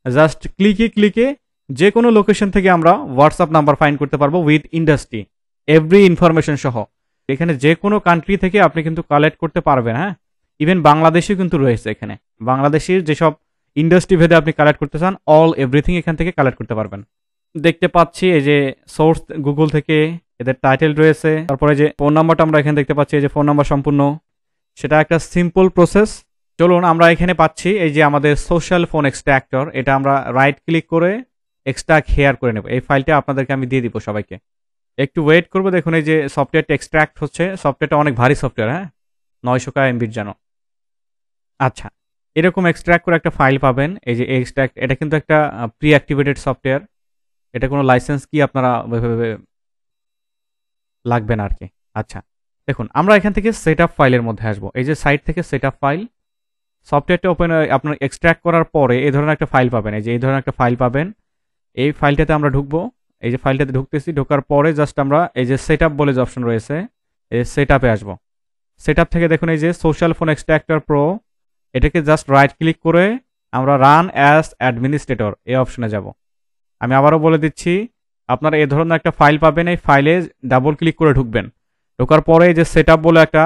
Just ক্লিকে যে কোনো location থেকে আমরা হোয়াটসঅ্যাপ নাম্বার ফাইন্ড করতে পারবো উইথ ইন্ডাস্ট্রি এভরি ইনফরমেশন সহ। এখানে যে কোনো কান্ট্রি থেকে আপনি কিন্তু কালেক্ট করতে পারবেন। হ্যাঁ, ইভেন বাংলাদেশেও কিন্তু রয়েছে। এখানে বাংলাদেশের যেসব ইন্ডাস্ট্রি ভেদে আপনি কালেক্ট করতে চান অল এভরিথিং এখান থেকে কালেক্ট করতে পারবেন। দেখতে পাচ্ছি এই যে সোর্স গুগল থেকে এদের টাইটেল রয়েছে, তারপরে যে ফোন নাম্বারটা আমরা এখানে দেখতে পাচ্ছি, এই যে ফোন নাম্বার সম্পূর্ণ, সেটা একটা সিম্পল প্রসেস। চলুন আমরা এখানে পাচ্ছি এই যে আমাদের সোশ্যাল ফোন এক্সট্রাক্টর, এটা আমরা রাইট ক্লিক করে এক্সট্রাক্ট হেয়ার করে নেব। এই ফাইলটা আপনাদেরকে আমি দিয়ে দিব সবাইকে। একটু ওয়েট করবো। দেখুন এই যে সফটওয়্যারটা এক্সট্রাক্ট হচ্ছে। সফটওয়্যারটা অনেক ভারী সফটওয়্যার, হ্যাঁ, 900 MB জানো। আচ্ছা, এরকম এক্সট্রাক্ট করে একটা ফাইল পাবেন। এই যে এক্সট্রাক্ট, এটা কিন্তু একটা প্রি অ্যাক্টিভেটেড সফটওয়্যার, এটা কোনো লাইসেন্স কি আপনারা ওইভাবে লাগবে না আর কি। আচ্ছা, দেখুন আমরা এখান থেকে সেটআপ ফাইলের মধ্যে আসবো। এই যে সাইট থেকে সেটআপ ফাইল, সফটওয়্যারটা ওপেন আপনার এক্সট্রাক্ট করার পরে এই ধরনের একটা ফাইল পাবেন। এই যে এই ধরনের একটা ফাইল পাবেন। এই ফাইলটাতে আমরা ঢুকবো। এই যে ফাইলটাতে ঢুকতেছি, ঢোকার পরে জাস্ট আমরা এই যে সেটআপ বলে যে অপশন রয়েছে, এই সেটআপে আসবো। সেটআপ থেকে দেখুন এই যে সোশ্যাল ফোন এক্সট্রাক্টর প্রো, এটাকে জাস্ট রাইট ক্লিক করে আমরা রান অ্যাজ অ্যাডমিনিস্ট্রেটর এই অপশনে যাব। আমি আবারও বলে দিচ্ছি, আপনারা এই ধরনের একটা ফাইল পাবেন। এই ফাইলে ডাবল ক্লিক করে ঢুকবেন। ঢোকার পরে যে সেটআপ বলে একটা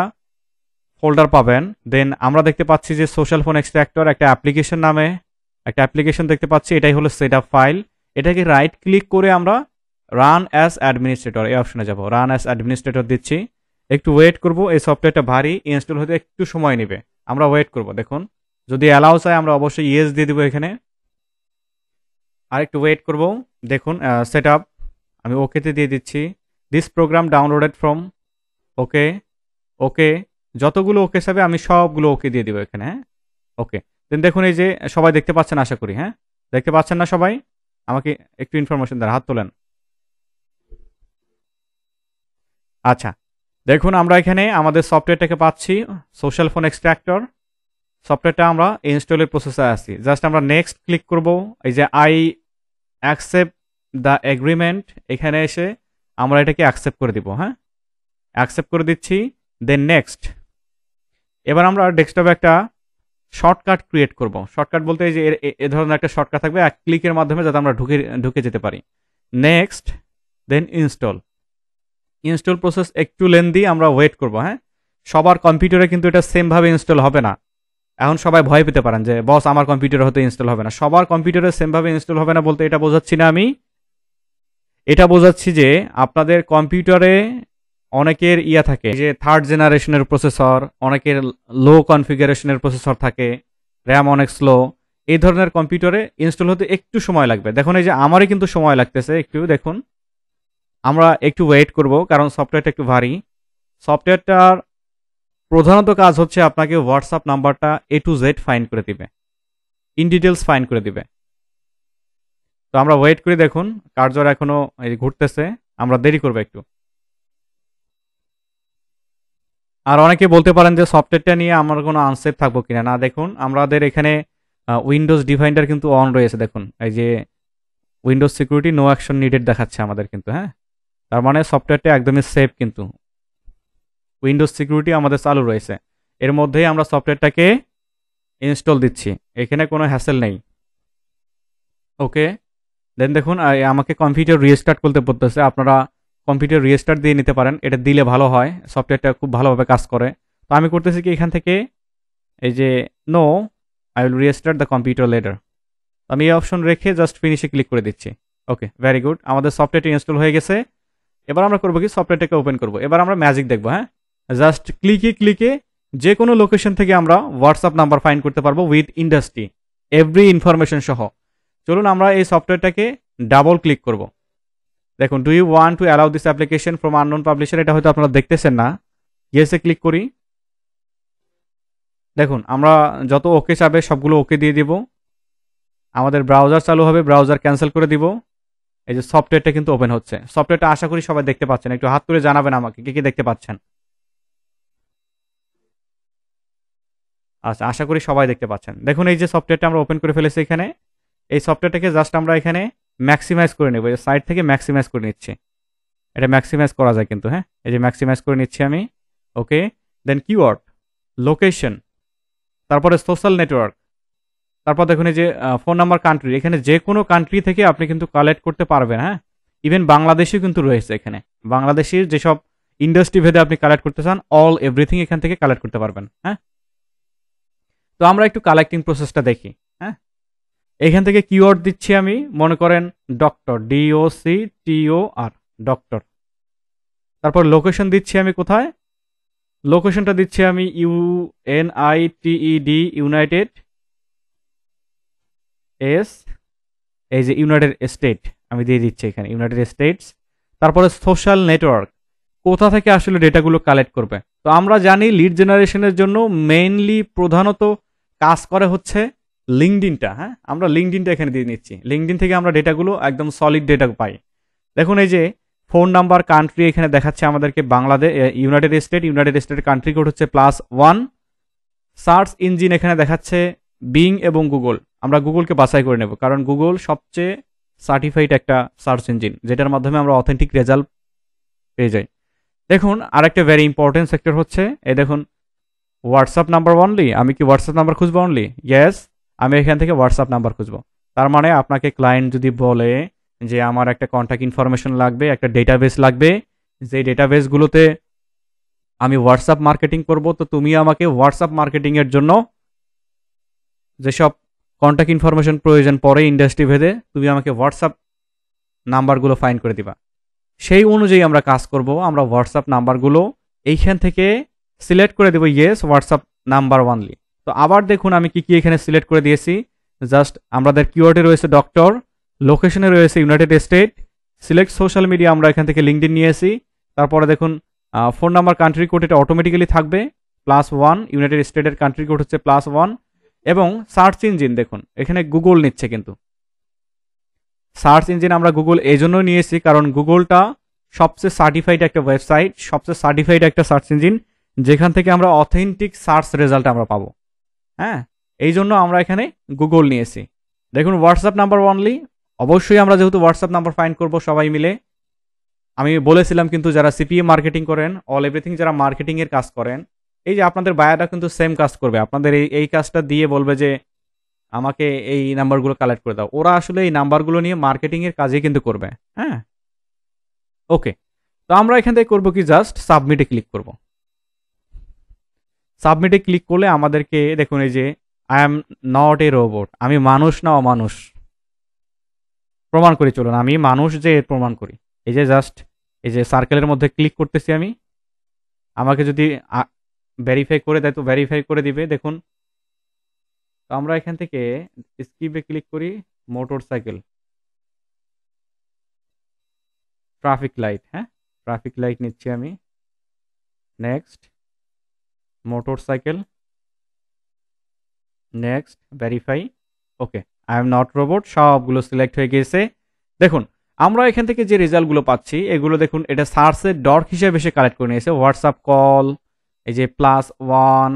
ফোল্ডার পাবেন। দেন আমরা দেখতে পাচ্ছি যে সোশ্যাল ফোন এক্সট্রাক্টর একটা অ্যাপ্লিকেশন নামে একটা অ্যাপ্লিকেশন দেখতে পাচ্ছি, এটাই হলো সেটআপ ফাইল। এটাকে রাইট ক্লিক করে আমরা রান অ্যাজ অ্যাডমিনিস্ট্রেটর এই অপশনে যাব। রান অ্যাজ অ্যাডমিনিস্ট্রেটর দিচ্ছি। একটু ওয়েট করব, এই সফটওয়্যারটা ভারী, ইনস্টল হতে একটু সময় নেবে, আমরা ওয়েট করব। দেখুন যদি অ্যালাউ চায় আমরা অবশ্যই ইয়েস দিয়ে দিব এখানে। আর একটু ওয়েট করব। দেখুন সেটআপ, আমি ওকেতে দিয়ে দিচ্ছি। This program downloaded from okay. Okay, যতগুলো ওকে চাবে আমি সবগুলো ওকে দিয়ে দিব এখানে। হ্যাঁ, ওকে। দেন দেখুন এই যে সবাই দেখতে পাচ্ছেন আশা করি। হ্যাঁ, দেখতে পাচ্ছেন না সবাই? আমাকে একটু ইনফরমেশন দেন, হাত তোলেন। আচ্ছা, দেখুন আমরা এখানে আমাদের সফটওয়্যারটাকে পাচ্ছি, সোশ্যাল ফোন এক্সট্রাক্টর সফটওয়্যারটা আমরা ইনস্টলের প্রসেসে আছি। জাস্ট আমরা নেক্সট ক্লিক করব। এই যে আই অ্যাকসেপ্ট দ্য এগ্রিমেন্ট, এখানে এসে আমরা এটাকে অ্যাকসেপ্ট করে দিব। হ্যাঁ, অ্যাকসেপ্ট করে দিচ্ছি। Then next. এবার আমরা ডেস্কটপে একটা শর্টকাট ক্রিয়েট করব। শর্টকাট বলতে এই যে এ ধরনের একটা শর্টকাট থাকবে এক ক্লিকের মাধ্যমে, যাতে আমরা ঢুকে যেতে পারি। Next, then install. Install process একটু লেন্দি, আমরা ওয়েট করব। হ্যাঁ, সবার কম্পিউটারে কিন্তু এটা সেমভাবে ইনস্টল হবে না। এখন সবাই ভয় পেতে পারেন যে বস আমার কম্পিউটারে হয়তো ইনস্টল হবে না। সবার কম্পিউটারে সেমভাবে ইনস্টল হবে না বলতে এটা বোঝাচ্ছি না আমি, এটা বোঝাচ্ছি যে আপনাদের কম্পিউটারে অনেকের ইয়া থাকে যে থার্ড জেনারেশনের প্রসেসর, অনেকের লো কনফিগারেশনের প্রসেসর থাকে, র্যাম অনেক স্লো। এই ধরনের কম্পিউটারে ইনস্টল হতে একটু সময় লাগবে। দেখুন এই যে আমারই কিন্তু সময় লাগতেছে একটু। দেখুন আমরা একটু ওয়েট করব, কারণ সফটওয়্যারটা একটু ভারী। সফটওয়্যারটার প্রধানত কাজ হচ্ছে আপনাকে হোয়াটসঅ্যাপ নাম্বারটা A to Z ফাইন্ড করে দিবে, ইন ডিটেলস ফাইন্ড করে দিবে। তো আমরা ওয়েট করি। দেখুন কার্যর এখনো ঘুরতেছে, আমরা দেরি করবো একটু। আর অনেকে বলতে পারেন যে সফটওয়্যারটা নিয়ে আমার কোনো আনসেফ থাকবো কিনা। না, দেখুন আমাদের এখানে উইন্ডোজ ডিফাইন্ডার কিন্তু অন রয়েছে। দেখুন এই যে Windows security no action needed দেখাচ্ছে আমাদের কিন্তু। হ্যাঁ, তার মানে সফটওয়্যারটা একদমই সেফ, কিন্তু উইন্ডোজ সিকিউরিটি আমাদের চালু রয়েছে। এর মধ্যেই আমরা সফটওয়্যারটাকে ইনস্টল দিচ্ছি, এখানে কোনো হ্যাসেল নেই। ওকে, দেন দেখুন আমাকে কম্পিউটার রিস্টার্ট করতে বলতেছে। আপনারা কম্পিউটার রিস্টার্ট দিয়ে নিতে পারেন, এটা দিলে ভালো হয়, সফটওয়্যারটা খুব ভালোভাবে কাজ করে। তো আমি করতেছি কি, এখান থেকে এই যে no I will restart the computer later, আমি এই অপশন রেখে জাস্ট ফিনিশে ক্লিক করে দিচ্ছি। ওকে, ভেরি গুড, আমাদের সফটওয়্যারটি ইনস্টল হয়ে গেছে। এবার আমরা করবো কি, সফটওয়্যারটাকে ওপেন করবো। এবার আমরা ম্যাজিক দেখবো। হ্যাঁ, জাস্ট ক্লিকে যে কোনো লোকেশন থেকে আমরা হোয়াটসঅ্যাপ নাম্বার ফাইন্ড করতে পারবো উইথ ইন্ডাস্ট্রি এভরি ইনফরমেশন সহ। চলুন আমরা এই সফটওয়্যারটাকে ডাবল ক্লিক করব। দেখুন do you want to allow this application from unknown publisher, এটা হয়তো আপনারা দেখতেছেন না। ইয়েসে ক্লিক করি। দেখুন আমরা যত ওকে চাবে সবগুলো ওকে দিয়ে দিব। আমাদের ব্রাউজার চালু হবে, ব্রাউজার ক্যান্সেল করে দিব। এই যে সফটওয়্যারটা কিন্তু ওপেন হচ্ছে। সফটওয়্যারটা আশা করি সবাই দেখতে পাচ্ছেন, একটু হাত তুলে জানাবেন আমাকে কি কি দেখতে পাচ্ছেন। আচ্ছা, আশা করি সবাই দেখতে পাচ্ছেন। দেখুন এই যে সফটওয়্যারটা আমরা ওপেন করে ফেলেছি এখানে। এই সফটওয়্যারটাকে জাস্ট আমরা এখানে ম্যাক্সিমাইজ করে নেব, এই সাইড থেকে ম্যাক্সিমাইজ করে নিচ্ছি। এটা ম্যাক্সিমাইজ করা যায় কিন্তু। হ্যাঁ, এই যে ম্যাক্সিমাইজ করে নিচ্ছি আমি। ওকে, দেন কিওয়ার্ড লোকেশন, তারপরে সোশ্যাল নেটওয়ার্ক, তারপর দেখুন এই যে ফোন নাম্বার কান্ট্রি, এখানে যে কোনো কান্ট্রি থেকে আপনি কিন্তু কালেক্ট করতে পারবেন। হ্যাঁ, ইভেন বাংলাদেশেও কিন্তু রয়েছে এখানে। বাংলাদেশের যেসব ইন্ডাস্ট্রি ভেদে আপনি কালেক্ট করতে চান, অল এভরিথিং এখান থেকে কালেক্ট করতে পারবেন। হ্যাঁ, তো আমরা একটু কালেক্টিং প্রসেসটা দেখি। হ্যাঁ, এখান থেকে কিওয়ার্ড দিচ্ছি আমি, মনে করেন ডক্টর, DOCTOR, ডক্টর। তারপর লোকেশন দিচ্ছি আমি কোথায়, লোকেশনটা দিচ্ছি আমি UNITED, ইউনাইটেড এস, এই যে ইউনাইটেড স্টেট আমি দিয়ে দিচ্ছি এখানে, ইউনাইটেড স্টেটস। তারপরে সোশ্যাল নেটওয়ার্ক, কোথা থেকে আসলে ডেটাগুলো কালেক্ট করবে। তো আমরা জানি লিড জেনারেশনের জন্য মেইনলি প্রধানত কাজ করে হচ্ছে লিঙ্কডিনটা। হ্যাঁ, আমরা লিঙ্কডিনটা এখানে দিয়ে নিচ্ছি। লিঙ্কডিন থেকে আমরা ডেটাগুলো একদম সলিড ডেটা পাই। দেখুন এই যে ফোন নাম্বার কান্ট্রি এখানে দেখাচ্ছে আমাদেরকে বাংলাদেশ, ইউনাইটেড স্টেটের কান্ট্রি কোড হচ্ছে +1। সার্চ ইঞ্জিন এখানে দেখাচ্ছে বিং এবং গুগল। আমরা গুগলকে বাছাই করে নেব, কারণ গুগল সবচেয়ে সার্টিফাইড একটা সার্চ ইঞ্জিন, যেটার মাধ্যমে আমরা অথেন্টিক রেজাল্ট পেয়ে যাই। দেখুন আরেকটা ভেরি ইম্পর্টেন্ট সেক্টর হচ্ছে, এই দেখুন হোয়াটসঅ্যাপ নাম্বার অনলি। আমি কি হোয়াটসঅ্যাপ নাম্বার খুঁজবো অনলি? ইয়েস, আমি এখান থেকে হোয়াটসঅ্যাপ নাম্বার খুঁজবো। তার মানে আপনাকে ক্লায়েন্ট যদি বলে যে আমার একটা কন্ট্যাক্ট ইনফরমেশন লাগবে, একটা ডেটাবেস লাগবে, যে ডেটাবেসগুলোতে আমি হোয়াটসঅ্যাপ মার্কেটিং করব, তো তুমি আমাকে হোয়াটসঅ্যাপ মার্কেটিংয়ের জন্য যেসব কন্ট্যাক্ট ইনফরমেশন প্রয়োজন পড়ে ইন্ডাস্ট্রি ভেদে, তুমি আমাকে হোয়াটসঅ্যাপ নাম্বারগুলো ফাইন্ড করে দিবা। সেই অনুযায়ী আমরা কাজ করব। আমরা হোয়াটসঅ্যাপ নাম্বারগুলো এইখান থেকে সিলেক্ট করে দেবো, ইয়েস হোয়াটসঅ্যাপ নাম্বার অনলি। তো আবার দেখুন আমি কি কি এখানে সিলেক্ট করে দিয়েছি। জাস্ট আমাদের কিওয়ার্ডে রয়েছে ডক্টর, লোকেশনে রয়েছে United state, select social media আমরা এখান থেকে লিঙ্কডিন নিয়েছি। তারপরে দেখুন ফোন নাম্বার কান্ট্রি কোড এটা অটোমেটিক্যালি থাকবে +1, ইউনাইটেড স্টেটের কান্ট্রি কোড হচ্ছে +1। এবং সার্চ ইঞ্জিন দেখুন এখানে গুগল নিচ্ছে, কিন্তু সার্চ ইঞ্জিন আমরা গুগল এই জন্য নিয়েছি কারণ গুগলটা সবচেয়ে সার্টিফাইড একটা ওয়েবসাইট, সবচেয়ে সার্টিফাইড একটা সার্চ ইঞ্জিন, যেখান থেকে আমরা অথেন্টিক সার্চ রেজাল্ট আমরা পাবো। হ্যাঁ, এই জন্য আমরা এখানে গুগল নিয়েছি। দেখুন হোয়াটসঅ্যাপ নাম্বার অনলি, অবশ্যই আমরা যেহেতু হোয়াটসঅ্যাপ নাম্বার ফাইন্ড করব সবাই মিলে। আমি বলেছিলাম কিন্তু যারা সিপিএ মার্কেটিং করেন, অল এভরিথিং যারা মার্কেটিংয়ের কাজ করেন, এই যে আপনাদের বায়াটা কিন্তু সেম কাজ করবে, আপনাদের এই কাজটা দিয়ে বলবে যে আমাকে এই নাম্বারগুলো কালেক্ট করে দাও। ওরা আসলে এই নাম্বারগুলো নিয়ে মার্কেটিংয়ের কাজই কিন্তু করবে। হ্যাঁ, ওকে। তো আমরা এখান থেকে করবো কি, জাস্ট সাবমিটে ক্লিক করব। সাবমিটে ক্লিক করলে আমাদেরকে দেখুন এই যে I am not a robot, আমি মানুষ না অমানুষ প্রমাণ করি। চলুন আমি মানুষ যে প্রমাণ করি। এই যে জাস্ট এই যে সার্কেলের মধ্যে ক্লিক করতেছি আমি, আমাকে যদি ভেরিফাই করে দেয় তো ভেরিফাই করে দিবে। দেখুন তো আমরা এখান থেকে স্কিপে ক্লিক করি, মোটর সাইকেল, ট্রাফিক লাইট। হ্যাঁ, ট্রাফিক লাইট নিচ্ছি আমি, next motor cycle, next verify. Okay, I am not robot, সবগুলো সিলেক্ট হয়ে গিয়েছে। দেখুন আমরা এখান থেকে যে রেজাল্টগুলো পাচ্ছি এগুলো দেখুন এটা সার্চের ডট হিসেবে এসে কালেক্ট করে নিয়েছে। হোয়াটসঅ্যাপ কল, এই যে +1,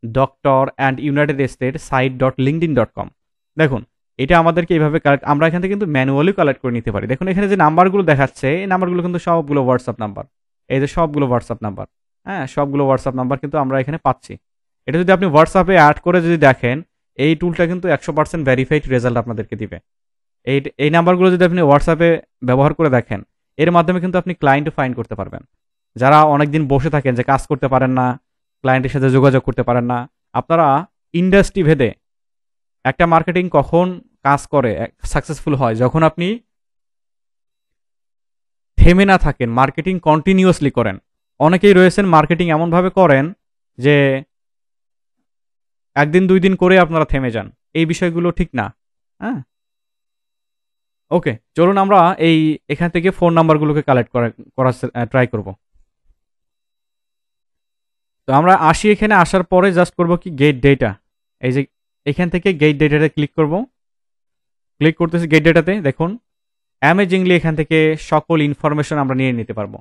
doctor and United state site.linkedin.com। দেখুন এটা আমাদেরকে এইভাবে কালেক্ট, আমরা এখান থেকে কিন্তু ম্যানুয়ালি কালেক্ট করে নিতে পারি। দেখুন এখানে যে নাম্বারগুলো দেখাচ্ছে এই নাম্বারগুলো কিন্তু সবগুলো হোয়াটসঅ্যাপ নাম্বার, এই যে সবগুলো হোয়াটসঅ্যাপ নাম্বার। হ্যাঁ, সবগুলো হোয়াটসঅ্যাপ নাম্বার কিন্তু আমরা এখানে পাচ্ছি। এটা যদি আপনি হোয়াটসঅ্যাপে অ্যাড করে যদি দেখেন, এই টুলটা কিন্তু 100% ভেরিফাইড রেজাল্ট আপনাদেরকে দিবে। এই নাম্বারগুলো যদি আপনি হোয়াটসঅ্যাপে ব্যবহার করে দেখেন, এর মাধ্যমে কিন্তু আপনি ক্লায়েন্টও ফাইন্ড করতে পারবেন। যারা অনেকদিন বসে থাকেন যে কাজ করতে পারেন না, ক্লায়েন্টের সাথে যোগাযোগ করতে পারেন না, আপনারা ইন্ডাস্ট্রি ভেদে একটা মার্কেটিং কখন কাজ করে সাকসেসফুল হয়, যখন আপনি থেমে না থাকেন, মার্কেটিং কন্টিনিউয়াসলি করেন। অনেকেই রয়েছেন মার্কেটিং এমনভাবে করেন যে একদিন 2 দিন করে আপনারা থেমে যান, এই বিষয়গুলো ঠিক না। হ্যাঁ, ওকে, চলুন আমরা এখান থেকে ফোন নাম্বারগুলোকে কালেক্ট করার ট্রাই করব। তো আমরা আসি, এখানে আসার পরে জাস্ট করব কি, গেট ডেটা। এই যে এখান থেকে গেট ডেটাতে ক্লিক করব, ক্লিক করতেছি গেট ডেটাতে। দেখুন অ্যামেজিংলি এখান থেকে সকল ইনফরমেশন আমরা নিয়ে নিতে পারবো।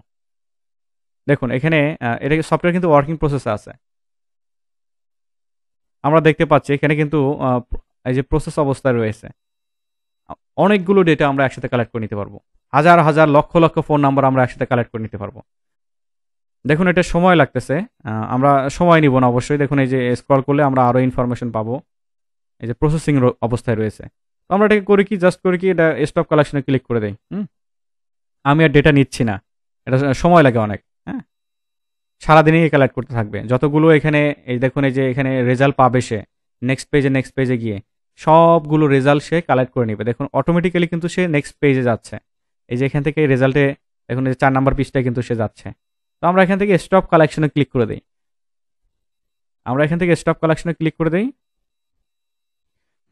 দেখুন এখানে এটা সফটওয়্যার কিন্তু ওয়ার্কিং প্রসেসে আছে, আমরা দেখতে পাচ্ছি এখানে কিন্তু এই যে প্রসেস অবস্থায় রয়েছে। অনেকগুলো ডেটা আমরা একসাথে কালেক্ট করে নিতে পারবো, হাজার হাজার লক্ষ লক্ষ ফোন নাম্বার আমরা একসাথে কালেক্ট করে নিতে পারবো। দেখুন এটা সময় লাগতেছে, আমরা সময় নিব না অবশ্যই। দেখুন এই যে স্ক্রল করলে আমরা আরো ইনফরমেশন পাবো। এই যে প্রসেসিং অবস্থায় রয়েছে। তো আমরা এটাকে করি কি, জাস্ট করি কি, এটা স্টপ কালেকশনে ক্লিক করে দেই। আমি আর ডেটা নিচ্ছি না, এটা সময় লাগে অনেক। হ্যাঁ, সারাদিনই কালেক্ট করতে থাকবে যতগুলো এখানে। এই দেখুন, এই যে এখানে রেজাল্ট পাবে সে নেক্সট পেজে গিয়ে সবগুলো রেজাল্ট সে কালেক্ট করে নিবে। দেখুন অটোমেটিক্যালি কিন্তু সে নেক্সট পেজে যাচ্ছে। এই যে এখান থেকে রেজাল্টে দেখুন এই যে 4 নাম্বার পৃষ্ঠায় কিন্তু সে যাচ্ছে। তো আমরা এখান থেকে স্টপ কালেকশনে ক্লিক করে দেই।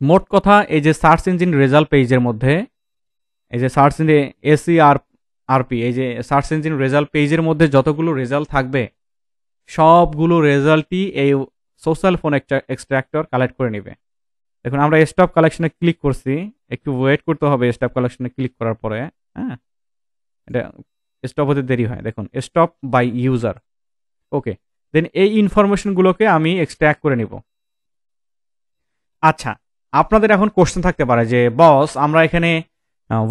মোট কথা, এই যে সার্চ ইঞ্জিন রেজাল্ট পেজের মধ্যে, এই যে সার্চ ইঞ্জিন ACRP, এই যে সার্চ ইঞ্জিন রেজাল্ট পেজের মধ্যে যতগুলো রেজাল্ট থাকবে সবগুলো রেজাল্টই এই সোশ্যাল ফোন এক্সট্রাক্টর কালেক্ট করে নেবে। দেখুন আমরা স্টপ কালেকশনে ক্লিক করছি, একটু ওয়েট করতে হবে স্টপ কালেকশনে ক্লিক করার পরে। হ্যাঁ, এটা স্টপ হতে দেরি হয়। দেখুন স্টপ বাই ইউজার। ওকে, দেন এই ইনফরমেশনগুলোকে আমি এক্সট্র্যাক্ট করে নিব। আচ্ছা, আপনাদের এখন কোশ্চেন থাকতে পারে যে বস, আমরা এখানে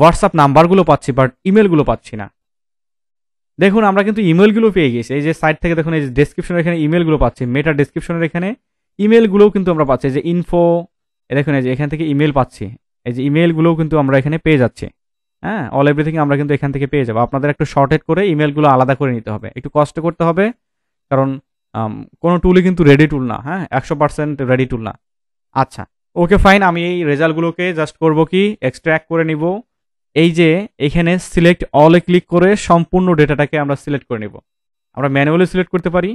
হোয়াটসঅ্যাপ নাম্বারগুলো পাচ্ছি বাট ইমেলগুলো পাচ্ছি না। দেখুন আমরা কিন্তু ইমেলগুলো পেয়ে গেছি। এই যে সাইট থেকে দেখুন, এই যে ডেসক্রিপশনের এখানে ইমেলগুলো পাচ্ছি, মেটা ডেসক্রিপশনের এখানে ইমেলগুলোও কিন্তু আমরা পাচ্ছি। যে ইনফো, দেখুন এই যে এখান থেকে ইমেল পাচ্ছি, এই যে ইমেলগুলোও কিন্তু আমরা এখানে পেয়ে যাচ্ছি। হ্যাঁ, অল এভরিথিং আমরা কিন্তু এখান থেকে পেয়ে যাবো। আপনাদের একটু শর্টেড করে ইমেলগুলো আলাদা করে নিতে হবে, একটু কষ্ট করতে হবে, কারণ কোনো টুলই কিন্তু রেডি টুল না। হ্যাঁ, 100% রেডি টুল না। আচ্ছা, ওকে ফাইন, আমি এই রেজাল্টগুলোকে জাস্ট করব কি, এক্সট্র্যাক্ট করে নিব। এই যে এখানে সিলেক্ট অলে ক্লিক করে সম্পূর্ণ ডেটাটাকে আমরা সিলেক্ট করে নিব। আমরা ম্যানুয়ালি সিলেক্ট করতে পারি,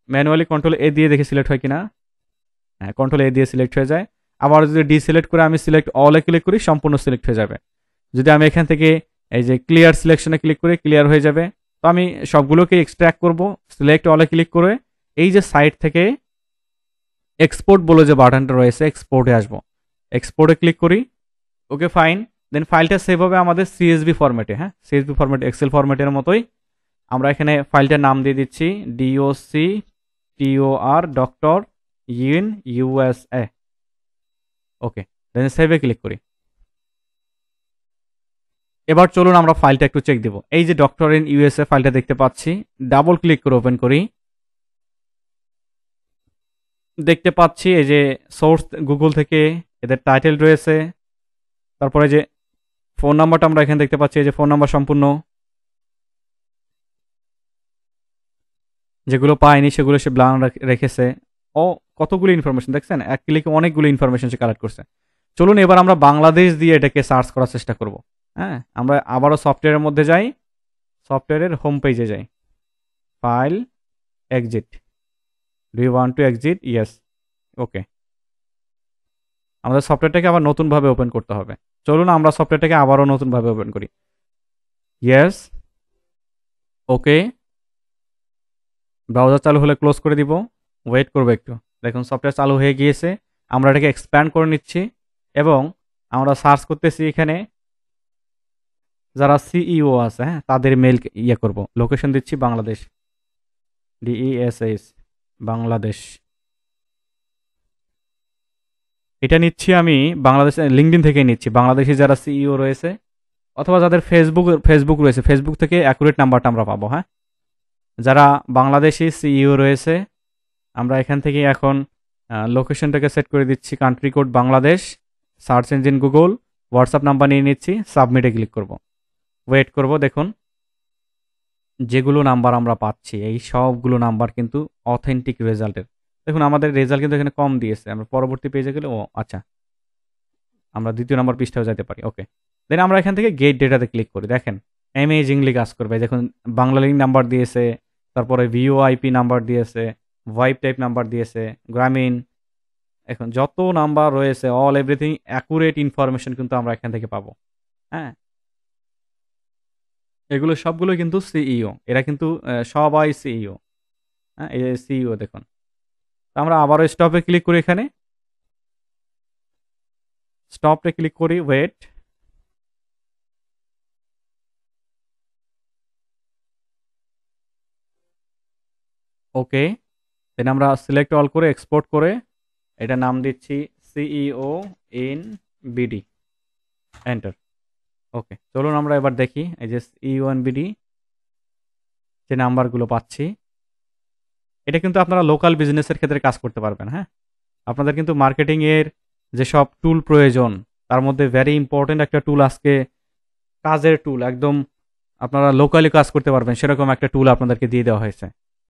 ম্যানুয়ালি কন্ট্রোল A দিয়ে দেখে সিলেক্ট হয় কিনা। হ্যাঁ, কন্ট্রোল A দিয়ে সিলেক্ট হয়ে যায়। আবার যদি ডিসিলেক্ট করে আমি সিলেক্ট অলে ক্লিক করি, সম্পূর্ণ সিলেক্ট হয়ে যাবে। যদি আমি এখান থেকে এই যে ক্লিয়ার সিলেকশনে ক্লিক করি, ক্লিয়ার হয়ে যাবে। তো আমি সবগুলোকে এক্সট্র্যাক্ট করব, সিলেক্ট অলে ক্লিক করে এই যে সাইট থেকে এক্সপোর্ট বলে যে বাটনটা রয়েছে, এক্সপোর্টে আসবো, এক্সপোর্টে ক্লিক করি। ওকে ফাইন, দেন ফাইলটা সেভ হবে আমাদের CSV ফরম্যাটে। হ্যাঁ, CSV ফরম্যাট এক্সেল ফরম্যাটের মতোই। আমরা এখানে ফাইলটার নাম দিয়ে দিচ্ছি DOCTOR ডক্টর ইন USA। ওকে, দেন সেভে ক্লিক করি। এবার চলুন আমরা ফাইলটা একটু চেক দিব। এই যে ডক্টর ইন USA ফাইলটা দেখতে পাচ্ছি, ডাবল ক্লিক করে ওপেন করি। দেখতে পাচ্ছি এই যে সোর্স গুগল থেকে এদের টাইটেল রয়েছে, তারপরে যে ফোন নাম্বারটা আমরা এখানে দেখতে পাচ্ছি, এই যে ফোন নাম্বার সম্পূর্ণ, যেগুলো পায়নি সেগুলো সে ব্লান রেখেছে। ও কতগুলো ইনফরমেশন দেখছেন, এক ক্লিকে অনেকগুলো ইনফরমেশন সে কালেক্ট করছে। চলুন এবার আমরা বাংলাদেশ দিয়ে এটাকে সার্চ করার চেষ্টা করব। হ্যাঁ, আমরা আবারও সফটওয়্যারের মধ্যে যাই, সফটওয়্যারের হোম পেজে যাই, file, exit. Do you want to exit? Yes. Okay, আমাদের সফটওয়্যারটাকে আবার নতুনভাবে ওপেন করতে হবে। চলুন আমরা সফটওয়্যারটাকে আবারও নতুনভাবে ওপেন করি। ইয়েস। ওকে, ব্রাউজার চালু হলে ক্লোজ করে দিব, ওয়েট করবো একটু। দেখুন সফটওয়্যার চালু হয়ে গিয়েছে। আমরা এটাকে এক্সপ্যান্ড করে নিচ্ছি এবং আমরা সার্চ করতেছি এখানে যারা CEO আছে, হ্যাঁ, তাদের মেল ইয়ে করব। লোকেশন দিচ্ছি বাংলাদেশ, DESS বাংলাদেশ। এটা নিচ্ছি আমি বাংলাদেশ, লিঙ্কডিন থেকে নিচ্ছি। বাংলাদেশে যারা CEO রয়েছে অথবা যাদের ফেসবুক রয়েছে, ফেসবুক থেকে অ্যাকুরেট নাম্বারটা আমরা পাবো। হ্যাঁ, যারা বাংলাদেশি CEO রয়েছে, আমরা এখান থেকে এখন লোকেশনটাকে সেট করে দিচ্ছি, country code Bangladesh, search engine Google, WhatsApp number নিয়ে নিচ্ছি, সাবমিটে ক্লিক করব, ওয়েট করব। দেখুন যেগুলো নাম্বার আমরা পাচ্ছি এই সবগুলো নাম্বার কিন্তু অথেন্টিক রেজাল্টের। দেখুন আমাদের রেজাল্ট কিন্তু এখানে কম দিয়েছে। আমরা পরবর্তী পেজে গেলে, ও আচ্ছা, আমরা দ্বিতীয় নাম্বার পৃষ্ঠাও যেতে পারি। ওকে, দেন আমরা এখান থেকে গেট ডেটাতে ক্লিক করি। দেখেন অ্যামেজিংলি কাজ করবে। দেখুন বাংলা লিঙ্ক নাম্বার দিয়েছে, তারপরে VoIP নাম্বার দিয়েছে, ভাইব টাইপ নাম্বার দিয়েছে, গ্রামীণ। এখন যত নাম্বার রয়েছে অল এভরিথিং অ্যাকুরেট ইনফরমেশন কিন্তু আমরা এখান থেকে পাবো। হ্যাঁ, এগুলো সবগুলো কিন্তু CEO, এরা কিন্তু সবাই CEO। হ্যাঁ, এই CEO দেখুন। তো আমরা আবারও স্টপে ক্লিক করি, এখানে স্টপে ক্লিক করি, ওয়েট। ওকে, দেন আমরা সিলেক্ট অল করে এক্সপোর্ট করে এটা নাম দিচ্ছি CEO ইন BD, এন্টার। ওকে, চলুন আমরা এবার দেখি এই যে CEO ইন BD যে নাম্বারগুলো পাচ্ছি, এটা কিন্তু আপনারা লোকাল বিজনেসের ক্ষেত্রে কাজ করতে পারবেন। হ্যাঁ, আপনাদের কিন্তু মার্কেটিং এর যেসব টুল প্রয়োজন তার মধ্যে ভেরি ইম্পর্টেন্ট একটা টুল আজকে কাজের টুল, একদম আপনারা লোকালি কাজ করতে পারবেন সেরকম একটা টুল আপনাদেরকে দিয়ে দেওয়া হয়েছে।